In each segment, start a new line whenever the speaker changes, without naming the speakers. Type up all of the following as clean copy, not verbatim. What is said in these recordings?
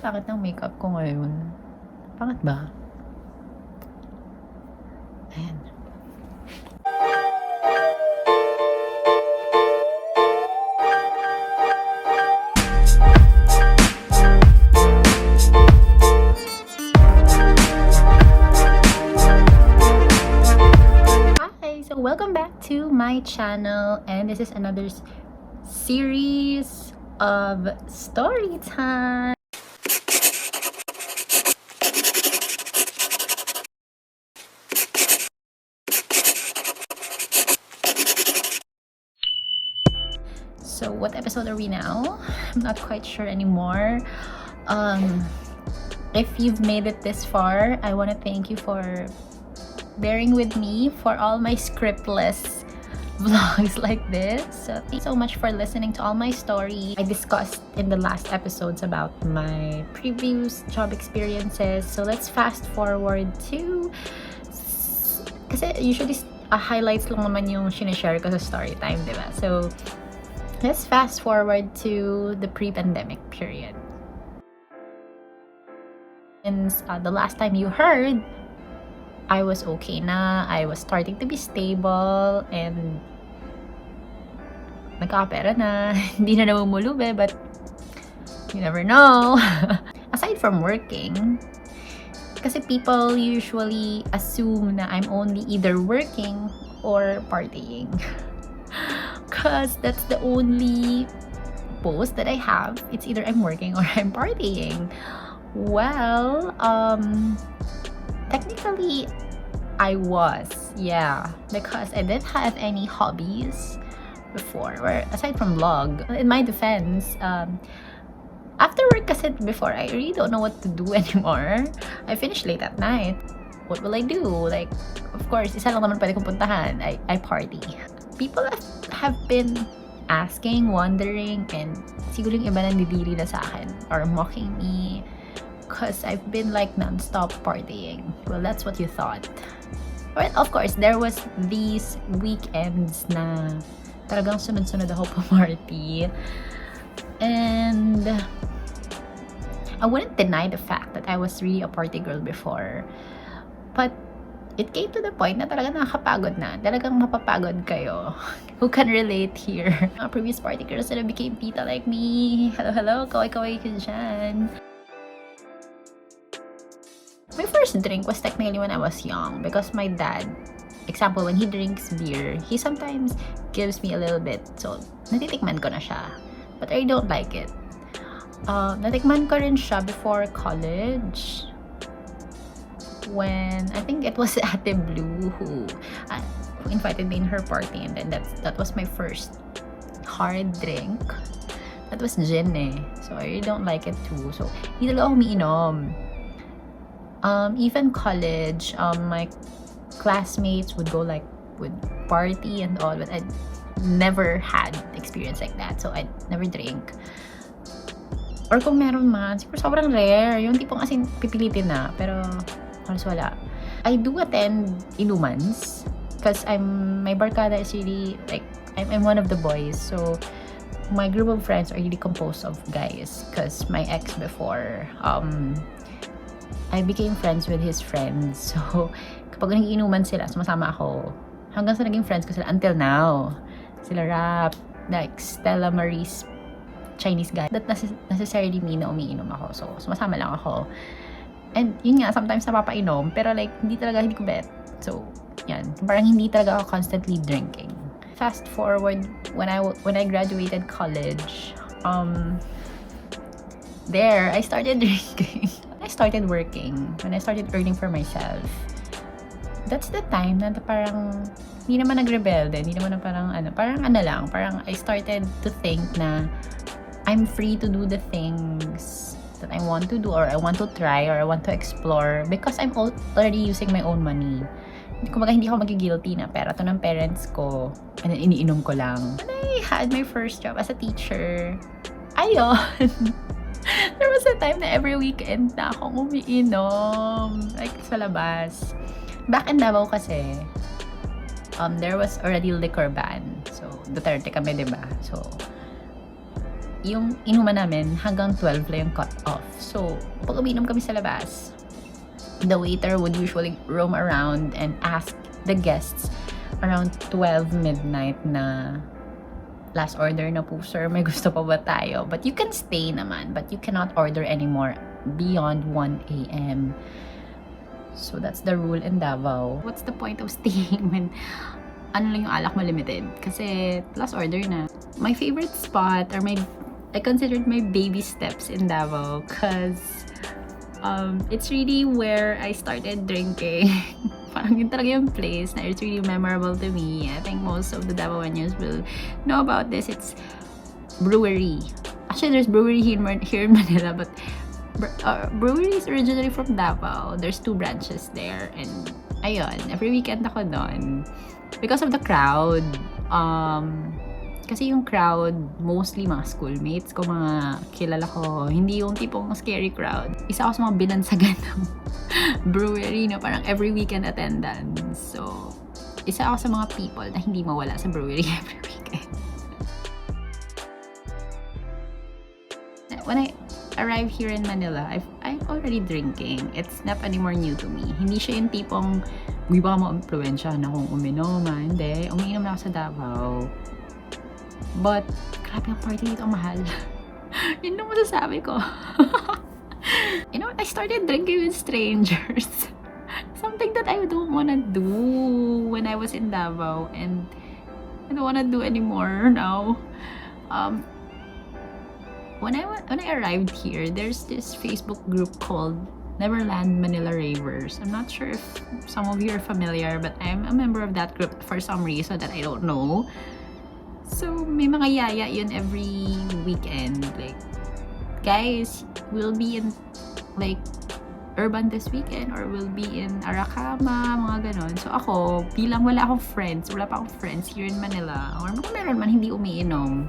pangit ng makeup ko ngayon. Pangit ba? Ayan. Hi! So welcome back to my channel, and this is another series of story time. So what episode are we now? I'm not quite sure anymore. If you've made it this far, I want to thank you for bearing with me for all my scriptless vlogs like this. So thank you so much for listening to all my story. I discussed in the last episodes about my previous job experiences. So let's fast forward to, kasi usually highlights lang naman yung sinishare ko sa story time, diba? So let's fast forward to the pre-pandemic period. Since the last time you heard, I was okay na. I was starting to be stable and nagkakapera na. Hindi na namumulube, but you never know. Aside from working, kasi people usually assume na I'm only either working or partying. Because that's the only post that I have. It's either I'm working or I'm partying. Well, technically, I was, yeah, because I didn't have any hobbies before, or aside from vlog. In my defense, after work kasi before, I really don't know what to do anymore. I finish late at night. What will I do? Like, of course, isa lang naman pwede kong puntahan. I party. People have been asking, wondering, and siguro yung iba nandidiri na sa akin or mocking me. Because I've been like non-stop partying. Well, that's what you thought. But of course, there was these weekends na talagang sunod-sunod ako pa-party. And I wouldn't deny the fact that I was really a party girl before. But it came to the point na talagang nakakapagod na. Talagang mapapagod kayo. Who can relate here? Mga previous party girls na became tita like me. Hello, kaway-kaway ka dyan. My first drink was technically when I was young because my dad, example, when he drinks beer, he sometimes gives me a little bit. So, natitikman ko na siya. But I don't like it. Natikman ko rin siya before college. When, I think it was Ate Blue who invited me in her party, and then that was my first hard drink. That was gin eh. So, I really don't like it too. So, hindi talaga ako umiinom. Even college, my classmates would go would party and all, but I never had experience like that, so I'd never drink. Or kung meron man, siguro sobrang rare, yung tipong asin pipilitin na, pero halos wala. I do attend inumans, because my barkada is really, like, I'm one of the boys, so my group of friends are really composed of guys, because my ex before, I became friends with his friends. So, kapag nag-iinuman sila, sumasama ako. Hanggang sa naging friends ko sila until now. Sila Rap, like Stella Marie's Chinese guy. That necessarily mean na umiinom ako. So, sumasama lang ako. And yun nga, sometimes napapainom. Pero like, hindi ko bet. So, yan. Parang hindi talaga ako constantly drinking. Fast forward, when I graduated college, there, I started drinking. I started working, when I started earning for myself, that's the time na parang hindi naman nagrebelde, hindi naman na parang I started to think na I'm free to do the things that I want to do, or I want to try, or I want to explore, because I'm already using my own money. Kumbaga, hindi ako magigilty na pera to ng parents ko, and then iniinom ko lang. When I had my first job as a teacher, ayun. There was a time na every weekend na akong umiinom. Like, sa labas. Back in Davao kasi, there was already liquor ban. So, Duterte kami, diba? So, yung inuman namin hanggang 12 lang yung cut off. So, pag uminom kami sa labas, the waiter would usually roam around and ask the guests around 12 midnight na last order na po, sir, may gusto pa ba tayo? But you can stay naman, but you cannot order anymore beyond 1 a.m. So that's the rule in Davao. What's the point of staying when ano lang yung alak mo limited? Kasi last order na. My favorite spot, or I considered my baby steps in Davao because it's really where I started drinking. Parang yun talaga yung place na it's really memorable to me. I think most of the Davaoenos will know about this. It's Brewery. Actually, there's Brewery here in Manila, but Brewery is originally from Davao. There's 2 branches there. And ayun, every weekend ako doon. Because of the crowd, kasi yung crowd, mostly mga schoolmates ko, mga kilala ko, hindi yung tipong scary crowd. Isa ako sa mga binansagan ng brewery na parang every weekend attendance. So, isa ako sa mga people na hindi mawala sa brewery every weekend. When I arrived here in Manila, I'm already drinking. It's not anymore new to me. Hindi siya yung tipong, hindi ba ma-influensya na kung uminom, hindi. Umiinom na ako sa Davao. But, grabe ang party dito, mahal. Yun ang masasabi ko. You know, I started drinking with strangers. Something that I don't wanna do when I was in Davao. And I don't wanna do anymore now. When I arrived here, there's this Facebook group called Neverland Manila Ravers. I'm not sure if some of you are familiar, but I'm a member of that group for some reason that I don't know. So, may mga yaya yun every weekend. Like, guys, we'll be in, like, Urban this weekend or we'll be in Aracama, mga ganon. So, ako, bilang wala pa akong friends here in Manila, or kung meron man hindi umiinom,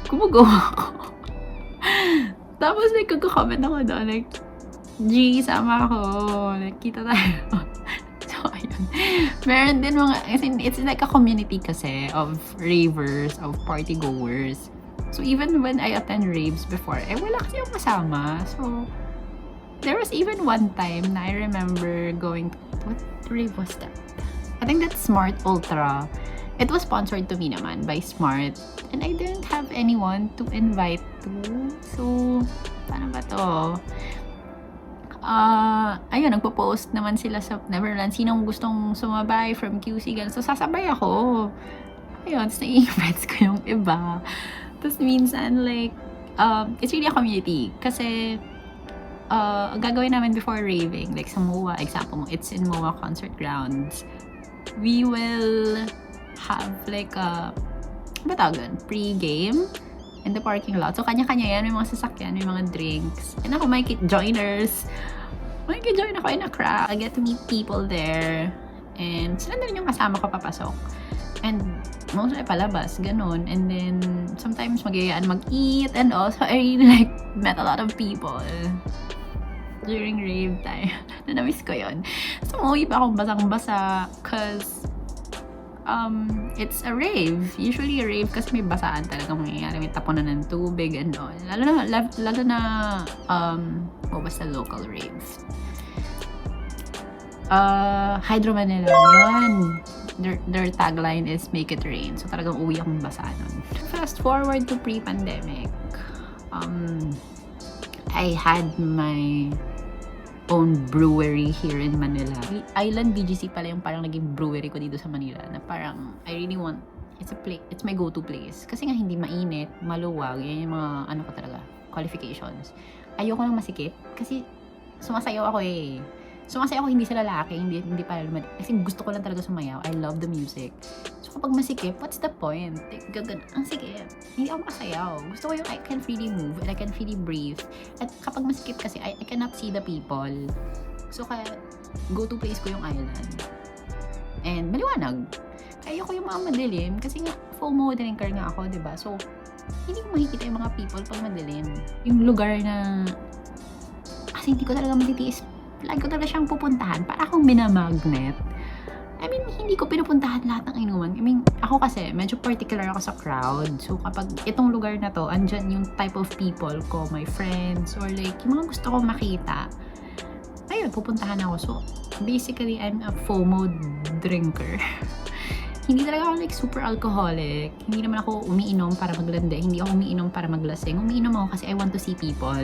gumagawa ako. Tapos, like, kagka-comment ako doon, like, G, sama ako, like, kita tayo. Meron din mga, it's like a community kasi of ravers, of party goers. So even when I attend raves before, wala kasi yung kasama. So there was even one time na I remember going, what rave was that? I think that's Smart Ultra. It was sponsored to me naman by Smart. And I didn't have anyone to invite to. So, paano ba to? Ayun, nagpo-post naman sila sa Neverland. Sinong gustong sumabay from QC, gano'n. So, sasabay ako. Ayun, tapos naging friends ko yung iba. Tapos minsan, like, it's really a community. Kasi, ang gagawin namin before raving, like sa MOA, example mo, it's in MOA concert grounds. We will have like a, ba tawag, pre-game in the parking lot. So, kanya-kanya yan. May mga sasakyan, may mga drinks. And ako, join ako in a crowd. I get to meet people there. And sila na rin yung kasama ko papasok. And mostly palabas, ganun. And then, sometimes magyayaan mag-eat. And also, I really like met a lot of people during rave time. Na-miss ko yun. So, umuwi pa akong basang-basa cause it's a rave. Usually a rave kasi may basaan talaga mangyayari. May tapunan ng tubig and all. Lalo na what was the local rave? Hydro Manila. Yun. Their tagline is Make It Rain. So talagang uwi akong basa nun. Fast forward to pre-pandemic. I had my own brewery here in Manila. Island BGC pala yung parang naging brewery ko dito sa Manila na parang I really want, it's my go-to place. Kasi nga hindi mainit, maluwag, yan yung mga ano ko talaga, qualifications. Ayoko nang masikip kasi sumasayaw ako eh. Sumasayaw ako hindi sa lalaki, hindi para lumad. Kasi gusto ko lang talaga sumayaw. I love the music. So kapag masikip, what's the point? Ang sikip. Hindi ako makasayaw. Gusto ko yung I can freely move and I can freely breathe. At kapag masikip kasi, I cannot see the people. So kaya, go-to place ko yung island. And maliwanag. Ayoko yung mga madilim kasi nga, FOMO drinker nga ako, diba? So, hindi ko makikita yung mga people pag madilim. Yung lugar na, kasi hindi ko talaga matitiis. Lagi ko talaga siyang pupuntahan. Para akong minamagnet. I mean, hindi ko pinupuntahan lahat ng inuman. I mean, ako kasi, medyo particular ako sa crowd. So, kapag itong lugar na to, andyan yung type of people ko, my friends, or like, yung mga gusto kong makita, ayun, pupuntahan ako. So, basically, I'm a FOMO drinker. Hindi talaga ako like super alcoholic. Hindi naman ako umiinom para maglande. Hindi ako umiinom para maglasing. Umiinom ako kasi I want to see people.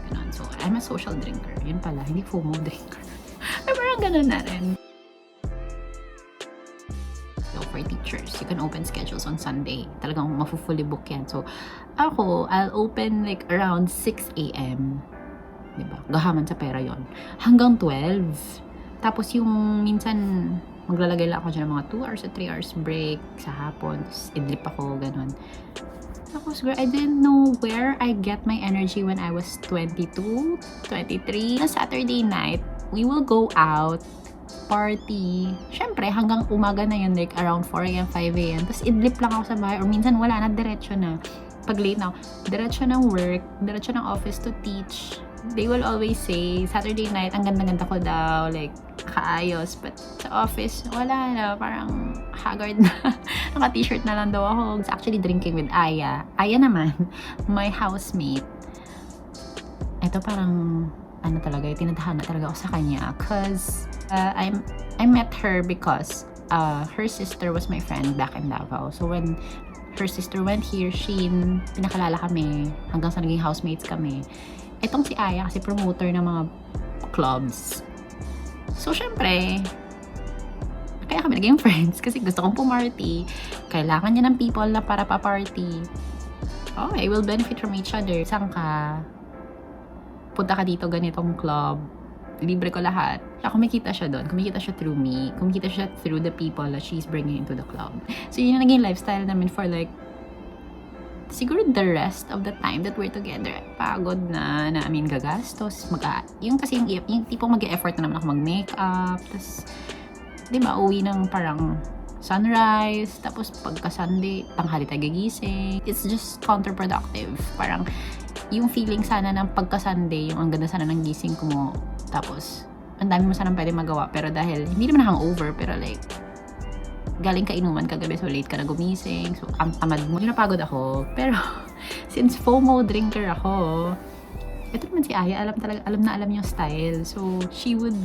Ganun. So, I'm a social drinker. Yun pala, hindi FOMO drinker. Pero parang ganun na rin. So, for teachers, you can open schedules on Sunday. Talagang mafu-fully book yan. So, ako, I'll open like around 6 a.m. Diba? Gahaman sa pera yon. Hanggang 12. Tapos yung minsan, maglalagay lang ako dyan ng mga 2 hours or 3 hours break sa hapon. Tapos idlip ako, ganun. Tapos, girl, I didn't know where I get my energy when I was 22, 23. On Saturday night, we will go out, party. Syempre, hanggang umaga na yun, like around 4 a.m., 5 a.m. Tapos idlip lang ako sa bahay. Or minsan wala na, diretso na. Pag late na ako, diretso ng work, diretso ng office to teach. They will always say, Saturday night, ang ganda-ganda ko daw, like, kaayos. But sa office, wala na, parang haggard na. Naka-t-shirt na lang daw ako. I was actually drinking with Aya. Aya naman, my housemate. Ito parang, ano talaga, tinadhana talaga ako sa kanya. Cause, I met her because her sister was my friend back in Davao. So, when her sister went here, pinakalala kami hanggang sa naging housemates kami. Itong si Aya kasi promoter ng mga clubs. So, syempre, kaya kami naging friends kasi gusto kong pumarty. Kailangan niya ng people na para pa-party. Okay, we'll benefit from each other. Saan ka? Punta ka dito, ganitong club. Libre ko lahat. Kumikita siya doon. Kumikita siya through me. Kumikita siya through the people that she's bringing into the club. So, yun yung naging lifestyle namin for like siguro the rest of the time that we're together. Pagod na I mean, gagastos. Yung kasi yung tipong mag-e-effort na naman ako mag-makeup. Tapos, di ba, uwi ng parang sunrise. Tapos, pagka-Sunday, tanghali tayo gigising. It's just counterproductive. Parang, yung feeling sana ng pagka-Sunday, yung ang ganda sana ng gising ko mo. Tapos, ang dami mo sanang pwede magawa. Pero dahil, hindi naman hangover, pero like, galing ka inuman kagabi, so late ka na gumising. So, ang tamad mo. Yung napagod ako. Pero, since FOMO drinker ako, ito naman si Aya, alam na alam yung style. So, she would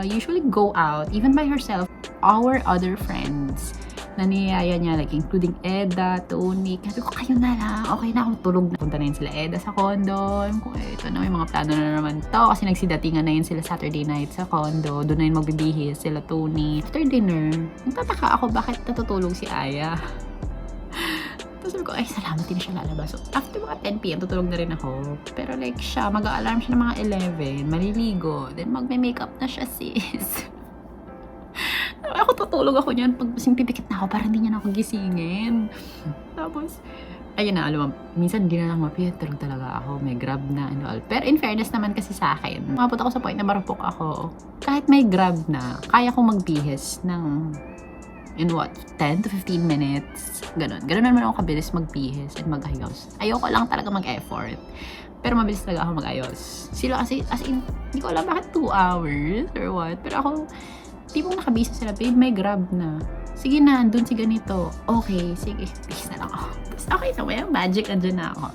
usually go out, even by herself, our other friends, na niyaya niya, like, including Eda, Tony. Kasi ko, kayo na lang. Okay na ako, tulog na. Punta na yun sila Eda sa condo. Kung ito na, may mga plano na naman to. Kasi nagsidatingan na yun sila Saturday night sa condo. Doon na yun magbibihis sila Tony. After dinner, nagtataka ako bakit natutulog si Aya. Tapos sabi ko, ay, salamat, din siya lalabas. So, after mga 10 p.m., tutulog na rin ako. Pero like siya, mag-a-alarm siya ng mga 11, maliligo. Then magme-makeup na siya, sis. Ako tutulog ako niyan pag pipikit na ako para hindi niya na ako gisingin. Tapos, ayun na, alam mo, minsan hindi na lang mapiyat, tulog talaga ako, may grab na and all. Pero in fairness naman kasi sa akin, mapot ako sa point na marupok ako. Kahit may grab na, kaya kong magbihis ng, in what, 10 to 15 minutes. Ganon naman ako kabilis magbihis at mag-ayos. Ayoko lang talaga mag-effort. Pero mabilis talaga ako mag-ayos. Sila kasi, as in, hindi ko alam bakit 2 hours or what. Pero ako, tipong nakabisa sila, babe, may grab na. Sige na, andun si ganito. Okay, sige, peace na lang ako. Tapos okay na, may magic, andun na ako.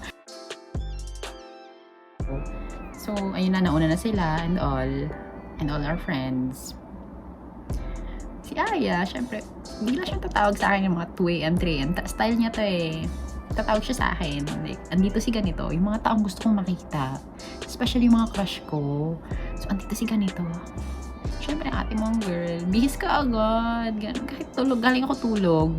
So, ayun na, nauna na sila and all our friends. Si Aya, syempre, bigla siyang tatawag sa akin yung mga 2 a.m., 3 a.m. Style niya to eh. Tatawag siya sa akin. Like, andito si ganito. Yung mga taong gusto kong makita. Especially yung mga crush ko. So, andito si ganito. Siyempre, ate mong girl, bihis ka agad. Ganun. Kahit tulog, galing ako tulog.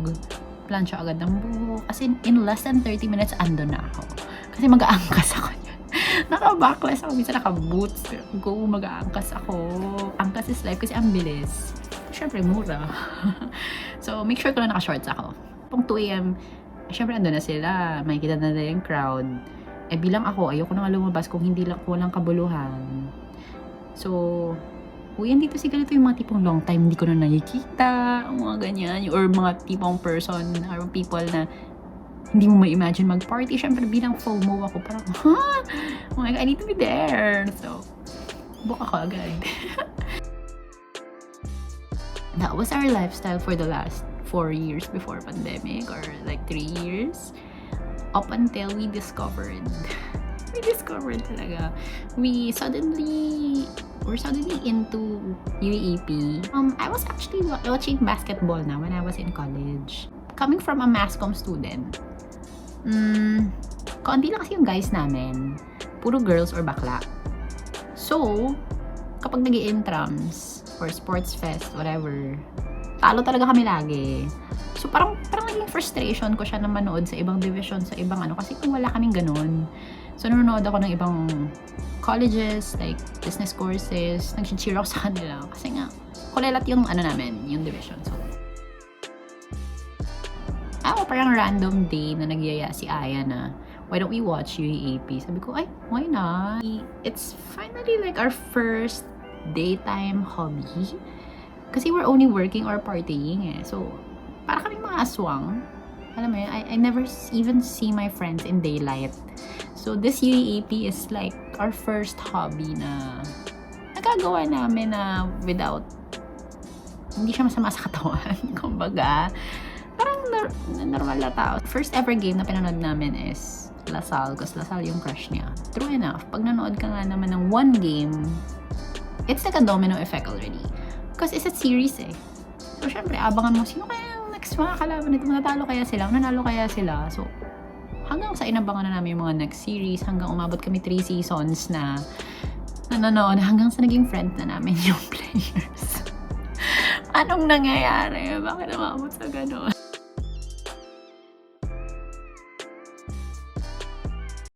Plansya agad ng buhok. Kasi in less than 30 minutes, ando na ako. Kasi mag-aangkas ako niyan. Naka-backless ako. Minsan naka-boots. Pero go, mag-aangkas ako. Angkas is life kasi ang bilis. Siyempre, mura. So, make sure ko na naka-shorts ako. Pang 2 a.m., siyempre, ando na sila. Makikita na nila yung crowd. Eh, bilang ako, ayoko na nga lumabas kung hindi lang ko lang kabuluhan. So, uy, andito si ganito yung mga tipong long time hindi ko na nakikita, mga ganyan, or mga tipong person or people na hindi mo ma-imagine mag-party. Syempre, bilang FOMO ako, parang, oh my God, I need to be there. So, book ako agad. That was our lifestyle for the last 4 years before pandemic, or like 3 years. Up until we discovered talaga. We're suddenly into UAP. I was actually watching basketball na when I was in college. Coming from a mass comm student, kaunti lang kasi yung guys namin. Puro girls or bakla. So, kapag nag-i-intrams or sports fest, whatever, talo talaga kami lagi. So, parang naging frustration ko siya na manood sa ibang division, sa ibang ano, kasi kung wala kaming ganun. So, nanonood ako ng ibang colleges, like business courses, nag-cheer ako sa kanila. Kasi nga, kulelat yung ano namin, yung division. So, parang random day na nagyaya si Aya na, why don't we watch UAP? Sabi ko, ay, why not? It's finally like our first daytime hobby. Kasi we're only working or partying eh. So, para kaming mga aswang. Alam mo yun, I never even see my friends in daylight. So, this UAP is like our first hobby na nagagawa namin na without, hindi siya masama sa katawan. Kumbaga, parang normal na tao. First ever game na pinanood namin is Lasal, kasi Lasal yung crush niya. True enough, pag nanood ka nga naman ng one game, it's like a domino effect already. Because it's a series eh. So, syempre, abangan mo, sino kaya yung next mga kalaban nito? Manatalo kaya sila? Nanalo kaya sila? So, hanggang sa inabangan na namin yung mga next series, hanggang umabot kami 3 seasons na nanonood, hanggang sa naging friend na namin yung players. Anong nangyayari? Bakit umabot sa gano'n?